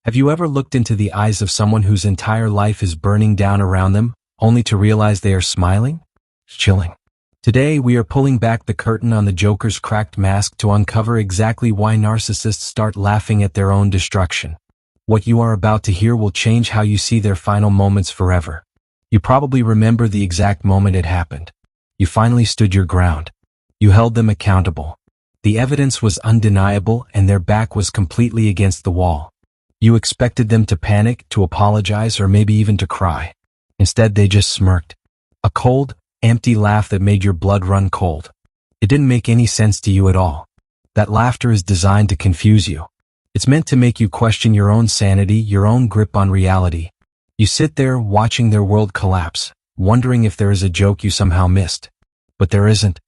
Have you ever looked into the eyes of someone whose entire life is burning down around them, only to realize they are smiling? It's chilling. Today we are pulling back the curtain on the Joker's cracked mask to uncover exactly why narcissists start laughing at their own destruction. What you are about to hear will change how you see their final moments forever. You probably remember the exact moment it happened. You finally stood your ground. You held them accountable. The evidence was undeniable and their back was completely against the wall. You expected them to panic, to apologize, or maybe even to cry. Instead, they just smirked. A cold, empty laugh that made your blood run cold. It didn't make any sense to you at all. That laughter is designed to confuse you. It's meant to make you question your own sanity, your own grip on reality. You sit there watching their world collapse, wondering if there is a joke you somehow missed. But there isn't.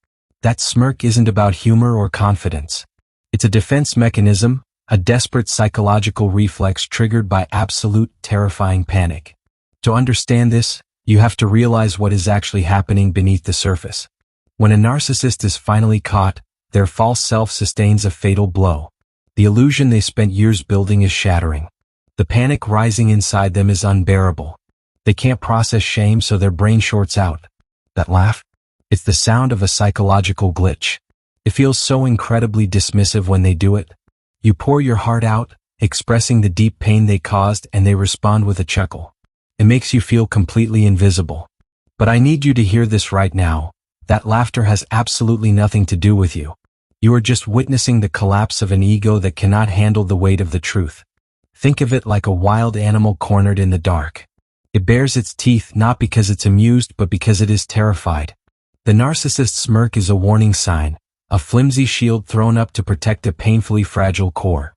That smirk isn't about humor or confidence. It's a defense mechanism, a desperate psychological reflex triggered by absolute, terrifying panic. To understand this, you have to realize what is actually happening beneath the surface. When a narcissist is finally caught, their false self sustains a fatal blow. The illusion they spent years building is shattering. The panic rising inside them is unbearable. They can't process shame, so their brain shorts out. That laugh? It's the sound of a psychological glitch. It feels so incredibly dismissive when they do it. You pour your heart out, expressing the deep pain they caused, and they respond with a chuckle. It makes you feel completely invisible. But I need you to hear this right now. That laughter has absolutely nothing to do with you. You are just witnessing the collapse of an ego that cannot handle the weight of the truth. Think of it like a wild animal cornered in the dark. It bares its teeth not because it's amused but because it is terrified. The narcissist's smirk is a warning sign, a flimsy shield thrown up to protect a painfully fragile core.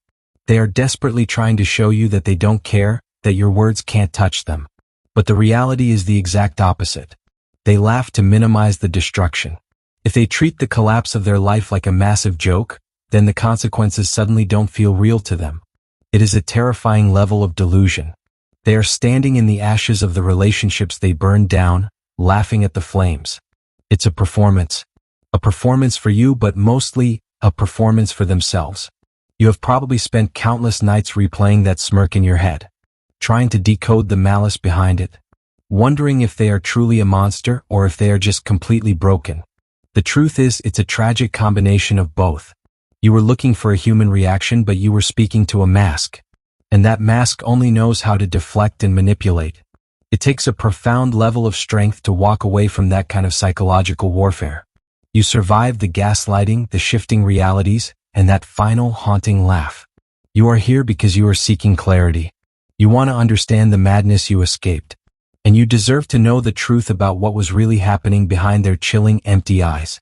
They are desperately trying to show you that they don't care, that your words can't touch them. But the reality is the exact opposite. They laugh to minimize the destruction. If they treat the collapse of their life like a massive joke, then the consequences suddenly don't feel real to them. It is a terrifying level of delusion. They are standing in the ashes of the relationships they burned down, laughing at the flames. It's a performance. A performance for you, but mostly a performance for themselves. You have probably spent countless nights replaying that smirk in your head, trying to decode the malice behind it, wondering if they are truly a monster or if they are just completely broken. The truth is, it's a tragic combination of both. You were looking for a human reaction, but you were speaking to a mask. And that mask only knows how to deflect and manipulate. It takes a profound level of strength to walk away from that kind of psychological warfare. You survived the gaslighting, the shifting realities, and that final haunting laugh. You are here because you are seeking clarity. You want to understand the madness you escaped. And you deserve to know the truth about what was really happening behind their chilling, empty eyes.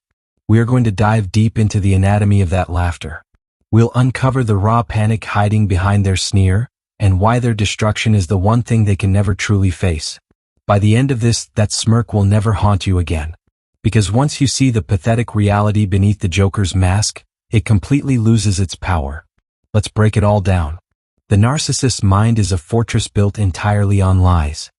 We are going to dive deep into the anatomy of that laughter. We'll uncover the raw panic hiding behind their sneer, and why their destruction is the one thing they can never truly face. By the end of this, that smirk will never haunt you again. Because once you see the pathetic reality beneath the Joker's mask, it completely loses its power. Let's break it all down. The narcissist's mind is a fortress built entirely on lies.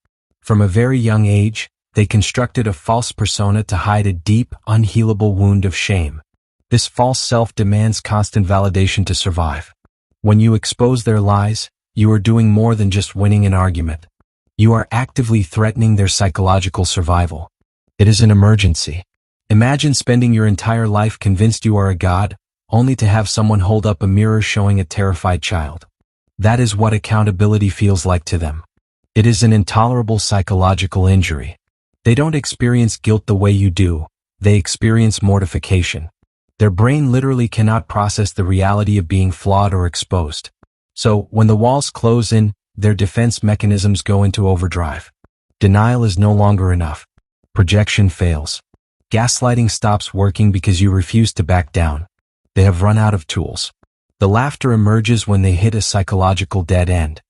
From a very young age, they constructed a false persona to hide a deep, unhealable wound of shame. This false self demands constant validation to survive. When you expose their lies, you are doing more than just winning an argument. You are actively threatening their psychological survival. It is an emergency. Imagine spending your entire life convinced you are a god, only to have someone hold up a mirror showing a terrified child. That is what accountability feels like to them. It is an intolerable psychological injury. They don't experience guilt the way you do, they experience mortification. Their brain literally cannot process the reality of being flawed or exposed. So, when the walls close in, their defense mechanisms go into overdrive. Denial is no longer enough. Projection fails. Gaslighting stops working because you refuse to back down. They have run out of tools. The laughter emerges when they hit a psychological dead end.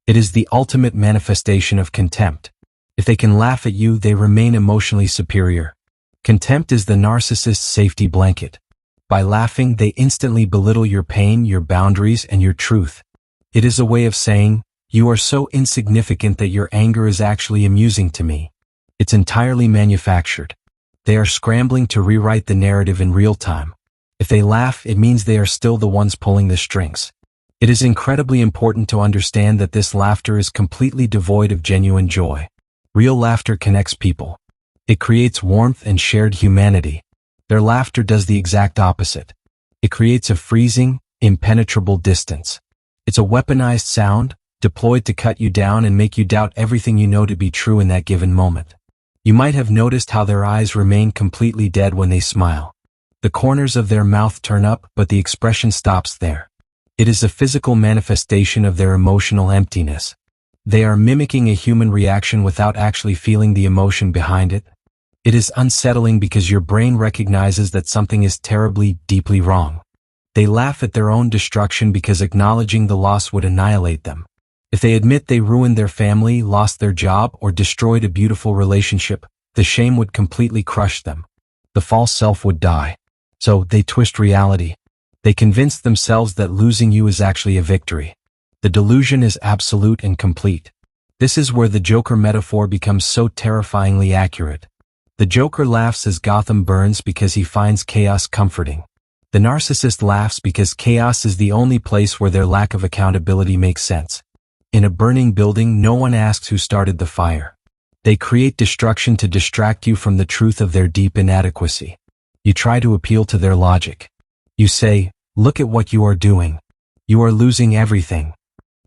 It is the ultimate manifestation of contempt. If they can laugh at you, they remain emotionally superior. Contempt is the narcissist's safety blanket. By laughing, they instantly belittle your pain, your boundaries, and your truth. It is a way of saying, you are so insignificant that your anger is actually amusing to me. It's entirely manufactured. They are scrambling to rewrite the narrative in real time. If they laugh, it means they are still the ones pulling the strings. It is incredibly important to understand that this laughter is completely devoid of genuine joy. Real laughter connects people. It creates warmth and shared humanity. Their laughter does the exact opposite. It creates a freezing, impenetrable distance. It's a weaponized sound, deployed to cut you down and make you doubt everything you know to be true in that given moment. You might have noticed how their eyes remain completely dead when they smile. The corners of their mouth turn up, but the expression stops there. It is a physical manifestation of their emotional emptiness. They are mimicking a human reaction without actually feeling the emotion behind it. It is unsettling because your brain recognizes that something is terribly, deeply wrong. They laugh at their own destruction because acknowledging the loss would annihilate them. If they admit they ruined their family, lost their job, or destroyed a beautiful relationship, the shame would completely crush them. The false self would die. So they twist reality. They convince themselves that losing you is actually a victory. The delusion is absolute and complete. This is where the Joker metaphor becomes so terrifyingly accurate. The Joker laughs as Gotham burns because he finds chaos comforting. The narcissist laughs because chaos is the only place where their lack of accountability makes sense. In a burning building, no one asks who started the fire. They create destruction to distract you from the truth of their deep inadequacy. You try to appeal to their logic. You say, "Look at what you are doing. You are losing everything."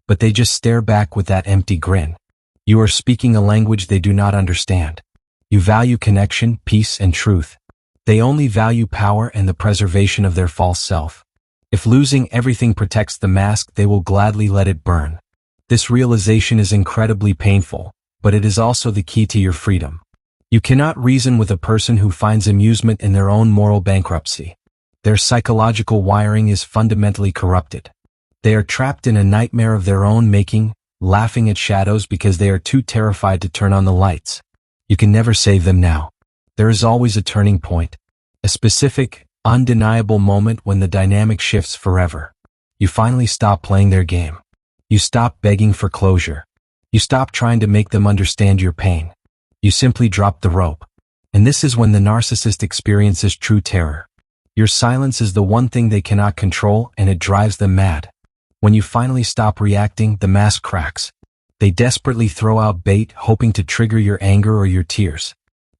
But they just stare back with that empty grin. You are speaking a language they do not understand. You value connection, peace, and truth. They only value power and the preservation of their false self. If losing everything protects the mask, they will gladly let it burn. This realization is incredibly painful, but it is also the key to your freedom. You cannot reason with a person who finds amusement in their own moral bankruptcy. Their psychological wiring is fundamentally corrupted. They are trapped in a nightmare of their own making, laughing at shadows because they are too terrified to turn on the lights. You can never save them now. There is always a turning point, a specific, undeniable moment when the dynamic shifts forever. You finally stop playing their game. You stop begging for closure. You stop trying to make them understand your pain. You simply drop the rope. And this is when the narcissist experiences true terror. Your silence is the one thing they cannot control, and it drives them mad. When you finally stop reacting, the mask cracks. They desperately throw out bait, hoping to trigger your anger or your tears.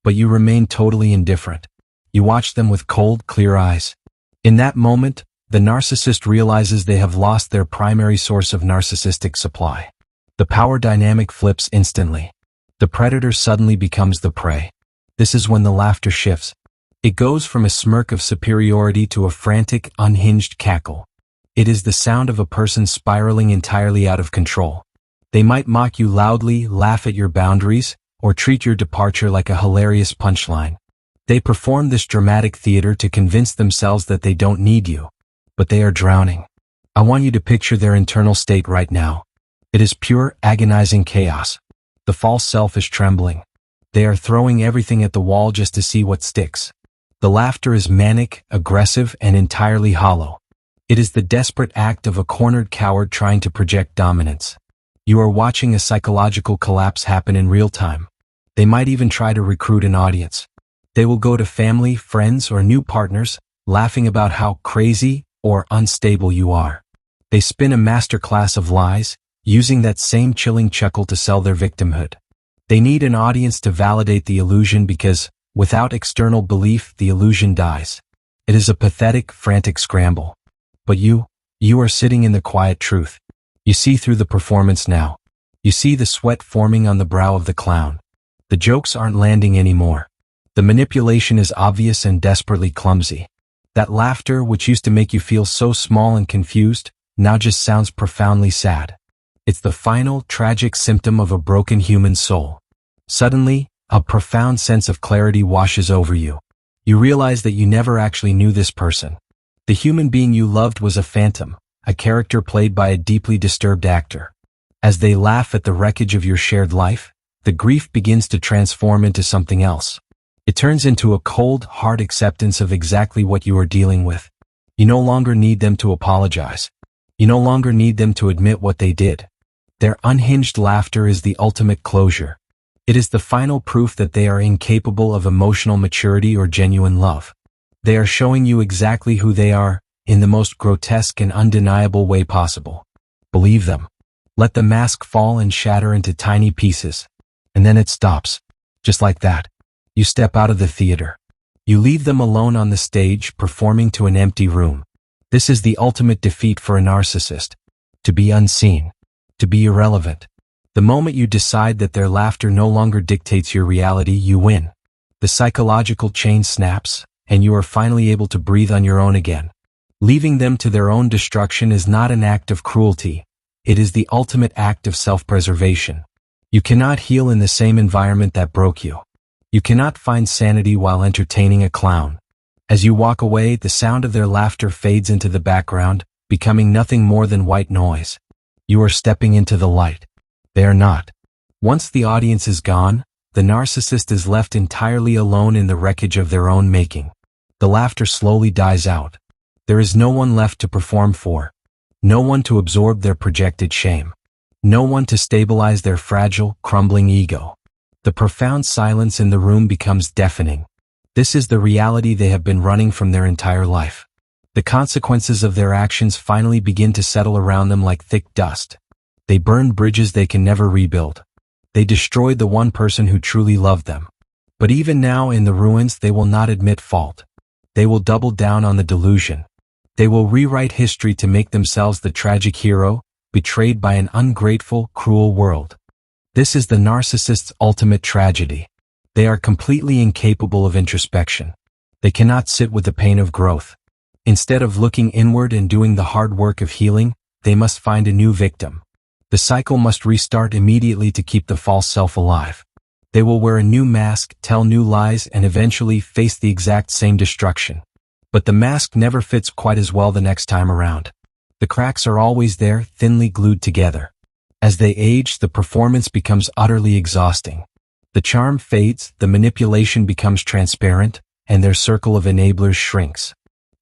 But you remain totally indifferent. You watch them with cold, clear eyes. In that moment, the narcissist realizes they have lost their primary source of narcissistic supply. The power dynamic flips instantly. The predator suddenly becomes the prey. This is when the laughter shifts. It goes from a smirk of superiority to a frantic, unhinged cackle. It is the sound of a person spiraling entirely out of control. They might mock you loudly, laugh at your boundaries, or treat your departure like a hilarious punchline. They perform this dramatic theater to convince themselves that they don't need you. But they are drowning. I want you to picture their internal state right now. It is pure, agonizing chaos. The false self is trembling. They are throwing everything at the wall just to see what sticks. The laughter is manic, aggressive, and entirely hollow. It is the desperate act of a cornered coward trying to project dominance. You are watching a psychological collapse happen in real time. They might even try to recruit an audience. They will go to family, friends, or new partners, laughing about how crazy or unstable you are. They spin a masterclass of lies, using that same chilling chuckle to sell their victimhood. They need an audience to validate the illusion because, without external belief, the illusion dies. It is a pathetic, frantic scramble. But you are sitting in the quiet truth. You see through the performance now. You see the sweat forming on the brow of the clown. The jokes aren't landing anymore. The manipulation is obvious and desperately clumsy. That laughter, which used to make you feel so small and confused, now just sounds profoundly sad. It's the final, tragic symptom of a broken human soul. Suddenly, a profound sense of clarity washes over you. You realize that you never actually knew this person. The human being you loved was a phantom, a character played by a deeply disturbed actor. As they laugh at the wreckage of your shared life, the grief begins to transform into something else. It turns into a cold, hard acceptance of exactly what you are dealing with. You no longer need them to apologize. You no longer need them to admit what they did. Their unhinged laughter is the ultimate closure. It is the final proof that they are incapable of emotional maturity or genuine love. They are showing you exactly who they are, in the most grotesque and undeniable way possible. Believe them. Let the mask fall and shatter into tiny pieces. And then it stops. Just like that. You step out of the theater. You leave them alone on the stage, performing to an empty room. This is the ultimate defeat for a narcissist. To be unseen. To be irrelevant. The moment you decide that their laughter no longer dictates your reality, you win. The psychological chain snaps, and you are finally able to breathe on your own again. Leaving them to their own destruction is not an act of cruelty. It is the ultimate act of self-preservation. You cannot heal in the same environment that broke you. You cannot find sanity while entertaining a clown. As you walk away, the sound of their laughter fades into the background, becoming nothing more than white noise. You are stepping into the light. They are not. Once the audience is gone, the narcissist is left entirely alone in the wreckage of their own making. The laughter slowly dies out. There is no one left to perform for. No one to absorb their projected shame. No one to stabilize their fragile, crumbling ego. The profound silence in the room becomes deafening. This is the reality they have been running from their entire life. The consequences of their actions finally begin to settle around them like thick dust. They burn bridges they can never rebuild. They destroyed the one person who truly loved them. But even now in the ruins, they will not admit fault. They will double down on the delusion. They will rewrite history to make themselves the tragic hero, betrayed by an ungrateful, cruel world. This is the narcissist's ultimate tragedy. They are completely incapable of introspection. They cannot sit with the pain of growth. Instead of looking inward and doing the hard work of healing, they must find a new victim. The cycle must restart immediately to keep the false self alive. They will wear a new mask, tell new lies, and eventually face the exact same destruction. But the mask never fits quite as well the next time around. The cracks are always there, thinly glued together. As they age, the performance becomes utterly exhausting. The charm fades, the manipulation becomes transparent, and their circle of enablers shrinks.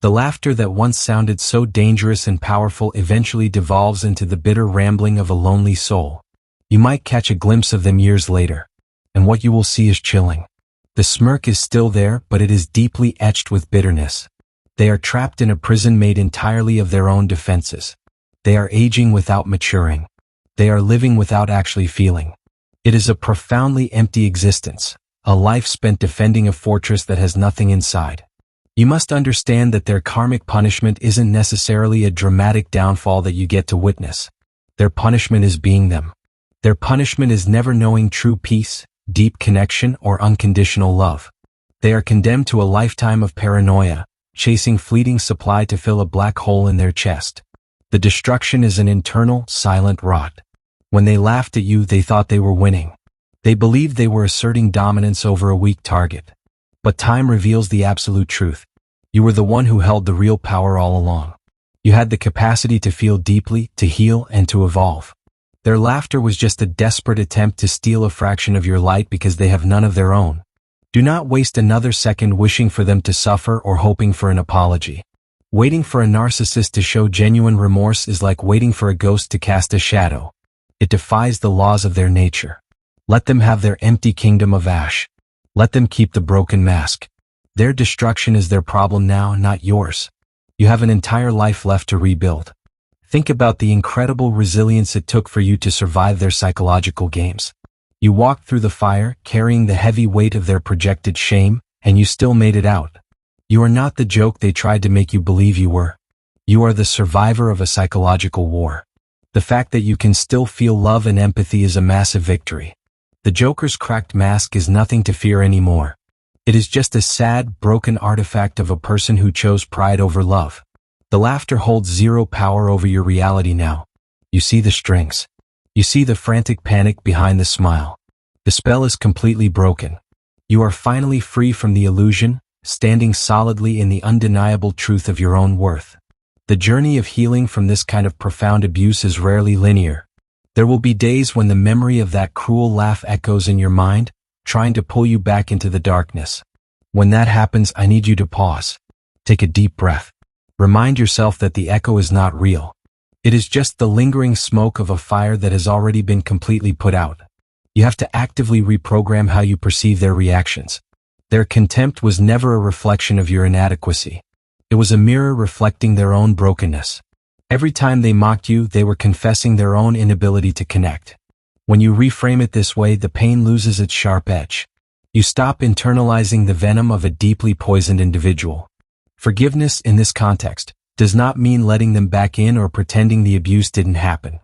The laughter that once sounded so dangerous and powerful eventually devolves into the bitter rambling of a lonely soul. You might catch a glimpse of them years later, and what you will see is chilling. The smirk is still there, but it is deeply etched with bitterness. They are trapped in a prison made entirely of their own defenses. They are aging without maturing. They are living without actually feeling. It is a profoundly empty existence, a life spent defending a fortress that has nothing inside. You must understand that their karmic punishment isn't necessarily a dramatic downfall that you get to witness. Their punishment is being them. Their punishment is never knowing true peace, deep connection, or unconditional love. They are condemned to a lifetime of paranoia, chasing fleeting supply to fill a black hole in their chest. The destruction is an internal, silent rot. When they laughed at you, they thought they were winning. They believed they were asserting dominance over a weak target. But time reveals the absolute truth. You were the one who held the real power all along. You had the capacity to feel deeply, to heal, and to evolve. Their laughter was just a desperate attempt to steal a fraction of your light because they have none of their own. Do not waste another second wishing for them to suffer or hoping for an apology. Waiting for a narcissist to show genuine remorse is like waiting for a ghost to cast a shadow. It defies the laws of their nature. Let them have their empty kingdom of ash. Let them keep the broken mask. Their destruction is their problem now, not yours. You have an entire life left to rebuild. Think about the incredible resilience it took for you to survive their psychological games. You walked through the fire, carrying the heavy weight of their projected shame, and you still made it out. You are not the joke they tried to make you believe you were. You are the survivor of a psychological war. The fact that you can still feel love and empathy is a massive victory. The Joker's cracked mask is nothing to fear anymore. It is just a sad, broken artifact of a person who chose pride over love. The laughter holds zero power over your reality now. You see the strings. You see the frantic panic behind the smile. The spell is completely broken. You are finally free from the illusion, standing solidly in the undeniable truth of your own worth. The journey of healing from this kind of profound abuse is rarely linear. There will be days when the memory of that cruel laugh echoes in your mind, trying to pull you back into the darkness. When that happens, I need you to pause. Take a deep breath. Remind yourself that the echo is not real. It is just the lingering smoke of a fire that has already been completely put out. You have to actively reprogram how you perceive their reactions. Their contempt was never a reflection of your inadequacy. It was a mirror reflecting their own brokenness. Every time they mocked you, they were confessing their own inability to connect. When you reframe it this way, the pain loses its sharp edge. You stop internalizing the venom of a deeply poisoned individual. Forgiveness in this context does not mean letting them back in or pretending the abuse didn't happen.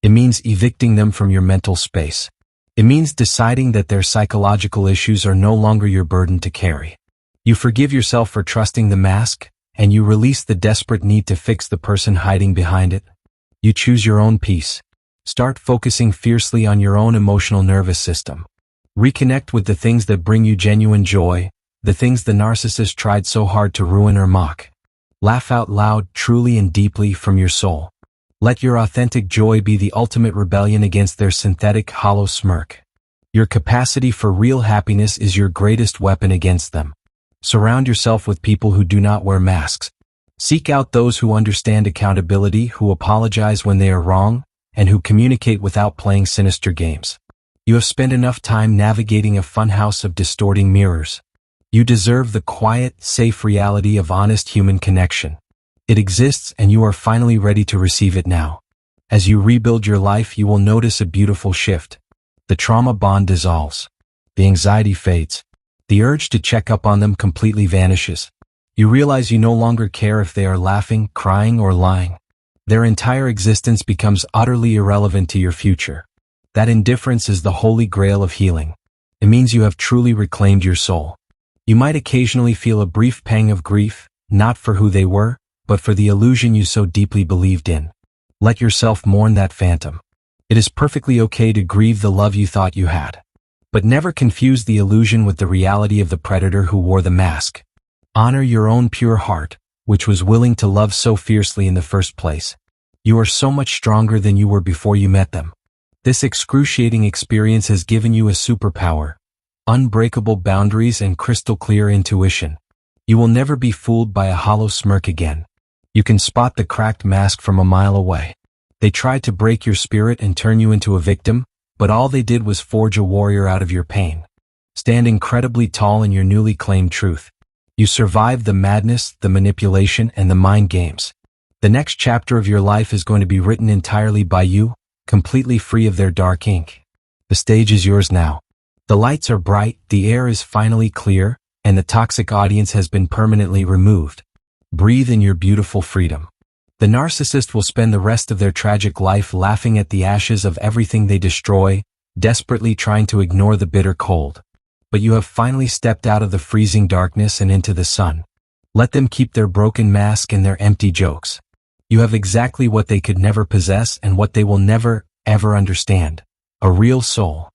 It means evicting them from your mental space. It means deciding that their psychological issues are no longer your burden to carry. You forgive yourself for trusting the mask, and you release the desperate need to fix the person hiding behind it. You choose your own peace. Start focusing fiercely on your own emotional nervous system. Reconnect with the things that bring you genuine joy, the things the narcissist tried so hard to ruin or mock. Laugh out loud, truly and deeply from your soul. Let your authentic joy be the ultimate rebellion against their synthetic, hollow smirk. Your capacity for real happiness is your greatest weapon against them. Surround yourself with people who do not wear masks. Seek out those who understand accountability, who apologize when they are wrong, and who communicate without playing sinister games. You have spent enough time navigating a funhouse of distorting mirrors. You deserve the quiet, safe reality of honest human connection. It exists, and you are finally ready to receive it now. As you rebuild your life, you will notice a beautiful shift. The trauma bond dissolves. The anxiety fades. The urge to check up on them completely vanishes. You realize you no longer care if they are laughing, crying, or lying. Their entire existence becomes utterly irrelevant to your future. That indifference is the holy grail of healing. It means you have truly reclaimed your soul. You might occasionally feel a brief pang of grief, not for who they were, but for the illusion you so deeply believed in. Let yourself mourn that phantom. It is perfectly okay to grieve the love you thought you had. But never confuse the illusion with the reality of the predator who wore the mask. Honor your own pure heart, which was willing to love so fiercely in the first place. You are so much stronger than you were before you met them. This excruciating experience has given you a superpower, unbreakable boundaries and crystal clear intuition. You will never be fooled by a hollow smirk again. You can spot the cracked mask from a mile away. They tried to break your spirit and turn you into a victim, but all they did was forge a warrior out of your pain. Stand incredibly tall in your newly claimed truth. You survived the madness, the manipulation, and the mind games. The next chapter of your life is going to be written entirely by you, completely free of their dark ink. The stage is yours now. The lights are bright, the air is finally clear, and the toxic audience has been permanently removed. Breathe in your beautiful freedom. The narcissist will spend the rest of their tragic life laughing at the ashes of everything they destroy, desperately trying to ignore the bitter cold. But you have finally stepped out of the freezing darkness and into the sun. Let them keep their broken mask and their empty jokes. You have exactly what they could never possess and what they will never, ever understand. A real soul.